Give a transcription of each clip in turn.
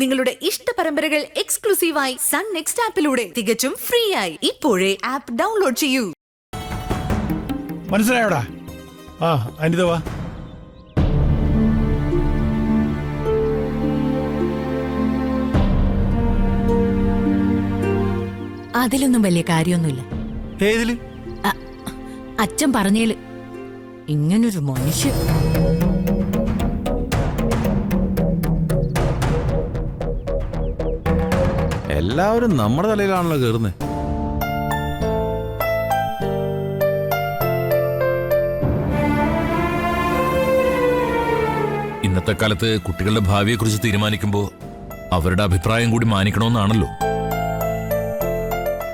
നിങ്ങളുടെ ഇഷ്ട പരമ്പരകൾ എക്സ്ക്ലൂസീവായി സൺ നെക്സ്റ്റ് ആപ്പിലൂടെ തികച്ചും ഫ്രീ ആയി ഇപ്പോഴേ ആപ്പ് ഡൗൺലോഡ് ചെയ്യൂ. മനസ്സിലായോടാ? ആ അനിത വാ. അതിലൊന്നും വലിയ കാര്യമൊന്നുമില്ല. ഏതില്? അച്ഛൻ പറഞ്ഞേല്. ഇങ്ങനൊരു മനുഷ്യൻ. എല്ലാവരും നമ്മുടെ തലയിലാണല്ലോ കയറുന്നത്. ഇന്നത്തെ കാലത്ത് കുട്ടികളുടെ ഭാവിയെക്കുറിച്ച് തീരുമാനിക്കുമ്പോൾ അവരുടെ അഭിപ്രായം കൂടി മാനിക്കണമെന്നാണല്ലോ.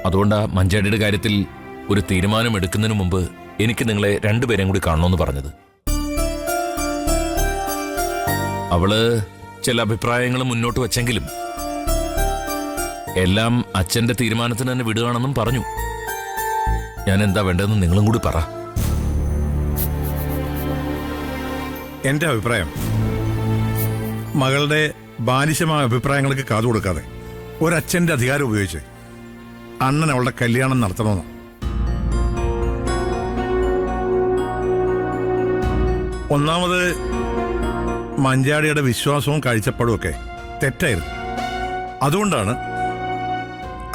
അതുകൊണ്ടാ മഞ്ചാടിയുടെ കാര്യത്തിൽ ഒരു തീരുമാനം എടുക്കുന്നതിന് മുമ്പ് എനിക്ക് നിങ്ങളെ രണ്ടുപേരെയും കൂടി കാണണമെന്ന് പറഞ്ഞത്. അവള് ചില അഭിപ്രായങ്ങൾ മുന്നോട്ട് വച്ചെങ്കിലും എല്ലാം അച്ഛന്റെ തീരുമാനത്തിന് തന്നെ വിടുകയാണെന്നും പറഞ്ഞു. ഞാൻ എന്താ വേണ്ടതെന്ന് നിങ്ങളും കൂടി പറ. എന്റെ അഭിപ്രായം, മകളുടെ ബാലിശമായ അഭിപ്രായങ്ങൾക്ക് കാതു കൊടുക്കാതെ ഒരച്ഛന്റെ അധികാരം ഉപയോഗിച്ച് അണ്ണൻ അവളുടെ കല്യാണം നടത്തണമെന്ന്. ഒന്നാമത് മഞ്ചാടിയുടെ വിശ്വാസവും കാഴ്ചപ്പാടും ഒക്കെ തെറ്റായിരുന്നു. അതുകൊണ്ടാണ്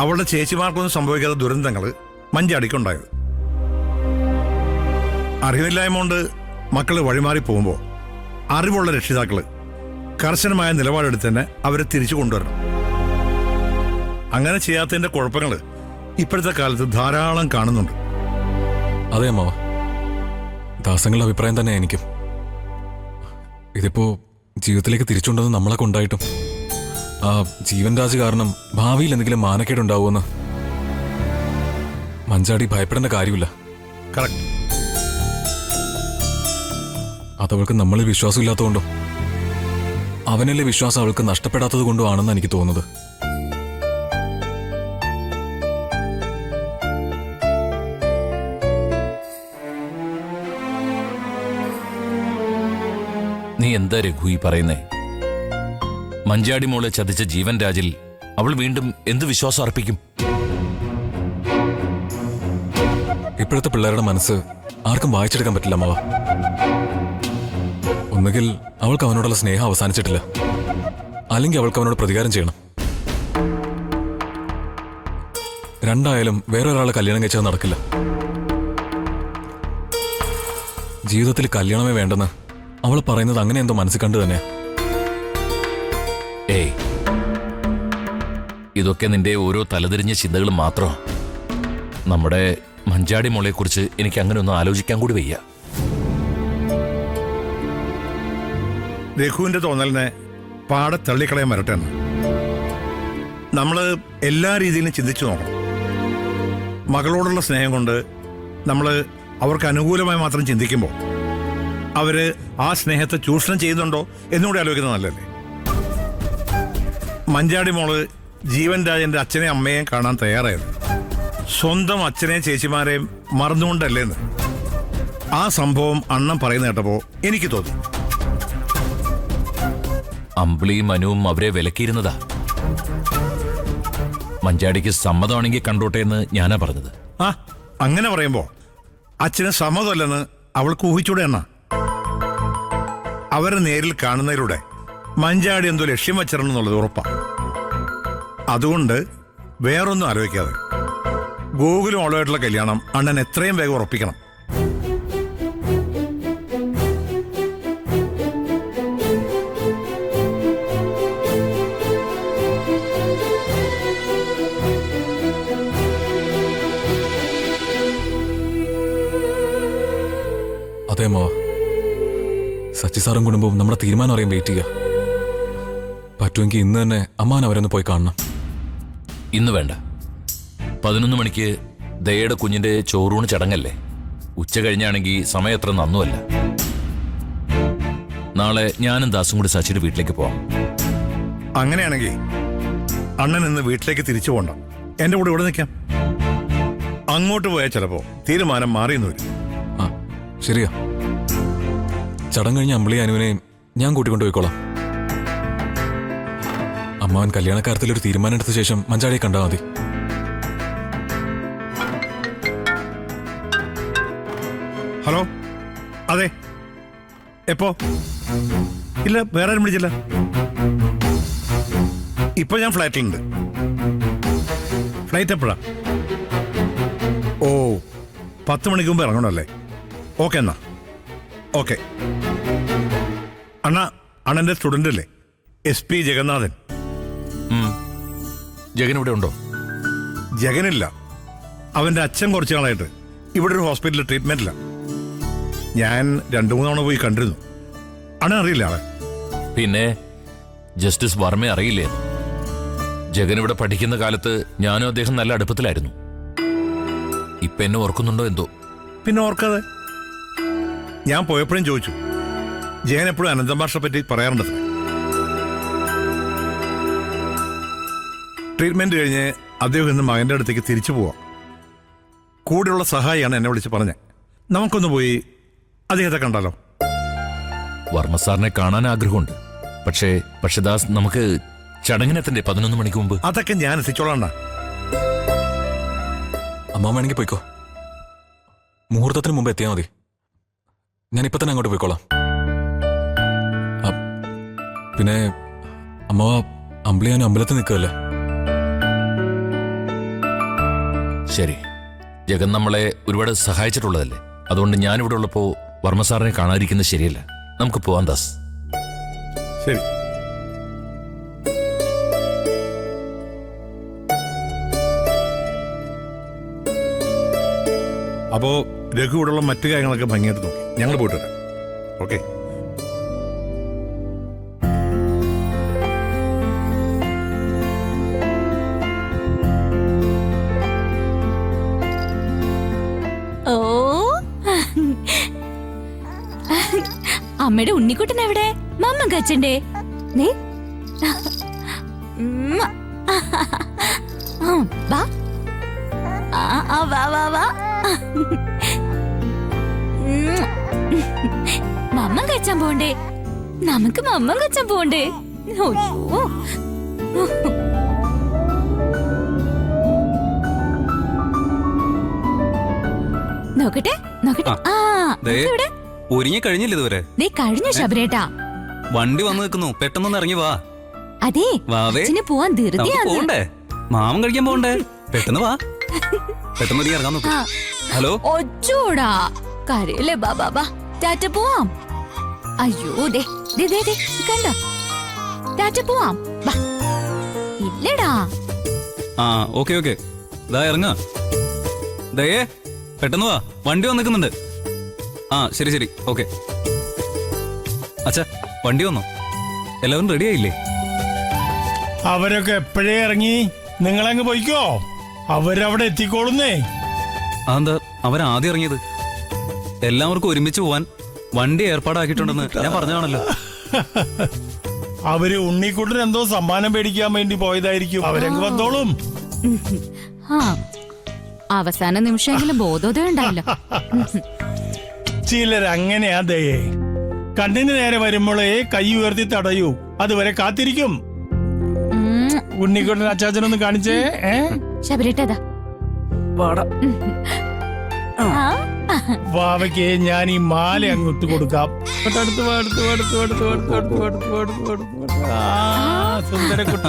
അവളുടെ ചേച്ചിമാർക്കൊന്നും സംഭവിക്കാത്ത ദുരന്തങ്ങൾ മഞ്ചാടിക്കുണ്ടായത്. അറിവില്ലായ്മ കൊണ്ട് മക്കള് വഴിമാറി പോകുമ്പോൾ അറിവുള്ള രക്ഷിതാക്കള് കർശനമായ നിലപാടെടുത്ത് തന്നെ അവരെ തിരിച്ചു കൊണ്ടുവരണം. അങ്ങനെ ചെയ്യാത്തതിന്റെ കുഴപ്പങ്ങൾ ഇപ്പോഴത്തെ കാലത്ത് ധാരാളം കാണുന്നുണ്ട്. അതെ അമ്മാവ, ദാസങ്ങളുടെ അഭിപ്രായം തന്നെ എനിക്കും. ഇതിപ്പോ ജീവിതത്തിലേക്ക് തിരിച്ചുകൊണ്ടത് നമ്മളെ കൊണ്ടായിട്ടും ആ ജീവൻ രാജ് കാരണം ഭാവിയിൽ എന്തെങ്കിലും മാനക്കേടുണ്ടാവുമെന്ന് മഞ്ചാടി ഭയപ്പെടേണ്ട കാര്യമില്ല. കറക്റ്റ്. അതവൾക്ക് നമ്മളിൽ വിശ്വാസമില്ലാത്തതുകൊണ്ടോ അവനല്ലേ വിശ്വാസം അവൾക്ക് നഷ്ടപ്പെടാത്തത് കൊണ്ടോ ആണെന്ന് എനിക്ക് തോന്നുന്നത്. നീ എന്താ രഘു ഈ പറയുന്നേ? മഞ്ചാടി മോളെ ചതിച്ച ജീവൻ രാജിൽ അവൾ വീണ്ടും എന്ത് വിശ്വാസം അർപ്പിക്കും? ഇപ്പോഴത്തെ പിള്ളേരുടെ മനസ്സ് ആർക്കും വായിച്ചെടുക്കാൻ പറ്റില്ല അമ്മാവ. ഒന്നുകിൽ അവൾക്ക് അവനോടുള്ള സ്നേഹം അവസാനിച്ചിട്ടില്ല, അല്ലെങ്കിൽ അവൾക്ക് അവനോട് പ്രതികാരം ചെയ്യണം. രണ്ടായാലും വേറൊരാളെ കല്യാണം കഴിച്ചാൽ നടക്കില്ല. ജീവിതത്തിൽ കല്യാണമേ വേണ്ടെന്ന് അവൾ പറയുന്നത് അങ്ങനെ എന്തോ മനസ്സിൽ കണ്ടു തന്നെ. ഏയ്, ഇതൊക്കെ നിന്റെ ഓരോ തലതിരിഞ്ഞ ചിന്തകൾ മാത്രം. നമ്മുടെ മഞ്ചാടി മോളെക്കുറിച്ച് എനിക്ക് അങ്ങനെ ഒന്നും ആലോചിക്കാൻ കൂടി വയ്യ. രഘുവിന്റെ തോന്നലിനെ പാടെ തള്ളിക്കളയാൻ വരട്ടെ എന്ന് നമ്മള് എല്ലാ രീതിയിലും ചിന്തിച്ചു നോക്കണം. മകളോടുള്ള സ്നേഹം കൊണ്ട് നമ്മള് അവർക്ക് അനുകൂലമായി മാത്രം ചിന്തിക്കുമ്പോൾ അവര് ആ സ്നേഹത്തെ ചൂഷണം ചെയ്യുന്നുണ്ടോ എന്നുകൂടി ആലോചിക്കുന്നത് നല്ലല്ലേ? മഞ്ചാടി മോള് ജീവൻ രാജന്റെ അച്ഛനെയും അമ്മയെയും കാണാൻ തയ്യാറായത് സ്വന്തം അച്ഛനെയും ചേച്ചിമാരെയും മറന്നുകൊണ്ടല്ലേന്ന് ആ സംഭവം അണ്ണൻ പറയുന്ന കേട്ടപ്പോ എനിക്ക് തോന്നി. അമ്പിളിയും മനുവും അവരെ വിലക്കിയിരുന്നതാ. മഞ്ചാടിക്ക് സമ്മതമാണെങ്കിൽ കണ്ടോട്ടെ എന്ന് ഞാനാ പറഞ്ഞത്. ആ, അങ്ങനെ പറയുമ്പോ അച്ഛന് സമ്മതമല്ലെന്ന് അവൾക്ക് ഊഹിച്ചൂടെ അണ്ണ? അവരെ നേരിൽ കാണുന്നതിലൂടെ മഞ്ചാടി എന്തോ ലക്ഷ്യം വച്ചിരണമെന്നുള്ളത് ഉറപ്പാ. അതുകൊണ്ട് വേറൊന്നും ആലോചിക്കാതെ ഗോകുലും അവളുമായിട്ടുള്ള കല്യാണം അണ്ണൻ എത്രയും വേഗം ഉറപ്പിക്കണം. അതെ അമ്മാവ, സച്ചി സാറും കുടുംബവും നമ്മുടെ തീരുമാനം അറിയാൻ വെയിറ്റ് ചെയ്യുക. പറ്റുമെങ്കിൽ ഇന്ന് തന്നെ അമ്മാൻ അവരൊന്ന് പോയി കാണണം. ഇന്ന് വേണ്ട, 11 മണിക്ക് ദയയുടെ കുഞ്ഞിന്റെ ചോറൂണ് ചടങ്ങല്ലേ. ഉച്ച കഴിഞ്ഞാണെങ്കിൽ സമയം എത്ര നന്നുമല്ല. നാളെ ഞാനും ദാസും കൂടി സച്ചിയുടെ വീട്ടിലേക്ക് പോവാം. അങ്ങനെയാണെങ്കിൽ അണ്ണൻ ഇന്ന് വീട്ടിലേക്ക് തിരിച്ചു പോണ്ട, എന്റെ കൂടെ ഇവിടെ നിൽക്കാം. അങ്ങോട്ട് പോയാൽ ചിലപ്പോ തീരുമാനം മാറിയെന്ന് വരും. ആ ശരിയാ, ചടങ്ങ് കഴിഞ്ഞ് അമ്പിളി അനുവിനെയും ഞാൻ കൂട്ടിക്കൊണ്ടുപോയിക്കോളാം. അമ്മാവൻ കല്യാണക്കാര്യത്തിൽ ഒരു തീരുമാനം എടുത്ത ശേഷം മഞ്ചാടിയെ കണ്ടാൽ മതി. ഹലോ, അതെ, എപ്പോ? ഇല്ല, വേറെ ആരും വിളിച്ചില്ല. ഇപ്പൊ ഞാൻ ഫ്ലൈറ്റിലുണ്ട്. ഫ്ലൈറ്റ് എപ്പോഴാ? ഓ, 10 മണിക്ക് മുമ്പ് ഇറങ്ങണമല്ലേ? ഓക്കെ എന്നാ, ഓക്കെ. അണ്ണൻ്റെ സ്റ്റുഡൻ്റ് അല്ലേ, SP ജഗന്നാഥൻ? ജഗൻ ഇവിടെ ഉണ്ടോ? ജഗനില്ല, അവൻ്റെ അച്ഛൻ കുറച്ച് നാളായിട്ട് ഇവിടെ ഒരു ഹോസ്പിറ്റലിൽ ട്രീറ്റ്മെൻറ്റില്ല. ഞാൻ 2-3 തവണ പോയി കണ്ടിരുന്നു. അണ്ണൻ അറിയില്ല അവൻ? പിന്നെ ജസ്റ്റിസ് വർമ്മ അറിയില്ലേ? ജഗൻ ഇവിടെ പഠിക്കുന്ന കാലത്ത് ഞാനും അദ്ദേഹം നല്ല അടുപ്പത്തിലായിരുന്നു. ഇപ്പൊ എന്നെ ഓർക്കുന്നുണ്ടോ എന്തോ? പിന്നെ ഓർക്കാതെ. ഞാൻ പോയപ്പോഴും ചോദിച്ചു. ജയൻ എപ്പോഴും അനന്തമാഷെ പറ്റി പറയാറുണ്ട്. ട്രീറ്റ്മെന്റ് കഴിഞ്ഞ് അദ്ദേഹം ഇന്ന് മകന്റെ അടുത്തേക്ക് തിരിച്ചു പോവാം. കൂടെയുള്ള സഹായിയാണ് എന്നെ വിളിച്ച് പറഞ്ഞത്. നമുക്കൊന്ന് പോയി അദ്ദേഹത്തെ കണ്ടാലോ? വർമ്മ സാറിനെ കാണാൻ ആഗ്രഹമുണ്ട്. പക്ഷേ ദാസ്, നമുക്ക് ചടങ്ങിനെത്തണ്ടേ 11 മണിക്ക് മുമ്പ്? അതൊക്കെ ഞാൻ എത്തിച്ചോളാണ്ട. അമ്മാവൻ വേണമെങ്കിൽ പോയിക്കോ. മുഹൂർത്തത്തിന് മുമ്പ് എത്തിയാൽ മതി. ഞാൻ ഇപ്പൊ തന്നെ അങ്ങോട്ട് പോയിക്കോളാം. പിന്നെ അമ്മാവ അമ്പിളിയാനും അമ്പലത്തിൽ നിൽക്കുമല്ലേ? ശരി, ജഗൻ നമ്മളെ ഒരുപാട് സഹായിച്ചിട്ടുള്ളതല്ലേ. അതുകൊണ്ട് ഞാനിവിടെ ഉള്ളപ്പോ വർമ്മ സാറിനെ കാണാതിരിക്കുന്നത് ശരിയല്ല. നമുക്ക് പോവാം ദാസ്. ശരി. അപ്പോ രഘു ഇവിടെയുള്ള മറ്റു കാര്യങ്ങളൊക്കെ ഭംഗിയായിട്ട് നോക്കി ഞങ്ങൾ പോയിട്ട് വരാം. ഓക്കെ. ഓ, അമ്മയുടെ ഉണ്ണിക്കുട്ടൻ എവിടെ? മമ്മ കച്ചണ്ടേ? വാ വാ വാ വാ. മമ്മ കച്ചാൻ പോണ്ടേ? നമുക്ക് മമ്മ കച്ചാൻ പോണ്ടേ? ഓ, നോക്കട്ടെ നോക്കട്ടെ. ആ, ഇവിടെ ഒരുങ്ങി കഴിഞ്ഞില്ല ഇതുവരെ. ദേ കഴിഞ്ഞു ശബരേട്ടാ. വണ്ടി വന്നു നിൽക്കുന്നു, പെട്ടെന്നൊന്ന് ഇറങ്ങി വാ. അതെ, വാവേ, അച്ഛന് പോവാൻ ധൃതിയാണ്. പോണ്ടേ? മാമൻ കഴിക്കാൻ പോണ്ടേ? പെട്ടെന്ന് വാ, പെട്ടെന്ന് നീ ഇറങ്ങാൻ നോക്ക്. ഹലോ, ഒച്ചൂടാ കരയല്ലേ? ബാ ബാ ബാ, ടാറ്റ പോവാം. അയ്യോ, ദേ ദേ ദേ ദേ, കണ്ടോ? ടാറ്റ പോവാം. ബാ. ഇല്ലടാ. ആ, ഓക്കെ ഓക്കെ, ദാ ഇറങ്ങാ. ദയേ, പെട്ടെന്ന് വാ, വണ്ടി വന്ന് നിൽക്കുന്നുണ്ട്. ആ, ശരി ശരി, ഓക്കെ. അച്ഛാ, വണ്ടി വന്നോ? എല്ലാവരും റെഡി ആയില്ലേ? അവരൊക്കെ എപ്പോഴേ ഇറങ്ങി. നിങ്ങളങ്ങ് പോയിക്കോ, അവരവിടെ എത്തിക്കോളുന്നേ. അതെന്താ അവരാദ്യം ഇറങ്ങിയത്? എല്ലാവർക്കും ഒരുമിച്ച് പോവാൻ വണ്ടി ഏർപ്പാടാക്കിയിട്ടുണ്ടെന്ന് ഞാൻ പറഞ്ഞാണല്ലോ. അവര് ഉണ്ണിക്കുട്ടൻ എന്തോ സമ്മാനം മേടിക്കാൻ വേണ്ടി പോയതായിരിക്കും. അവരങ്ങ് വന്നോളും. ആ, അവസാന നിമിഷമെങ്കിലും ബോധോദയം ഉണ്ടായല്ലോ. ചിലരങ്ങനെയാ ദയേ. കണ്ണിന് നേരെ വരുമ്പോഴേ കൈ ഉയർത്തി തടയൂ. അതുവരെ കാത്തിരിക്കും. ഉണ്ണിക്കുട്ടൻ അച്ചാച്ചനൊന്ന് കാണിച്ചേ. ശബരിട്ടതാ വാവയ്ക്ക് ഞാൻ ഈ മാല അങ്ങോട്ട് കൊടുക്കാം. സുന്ദരക്കുട്ട.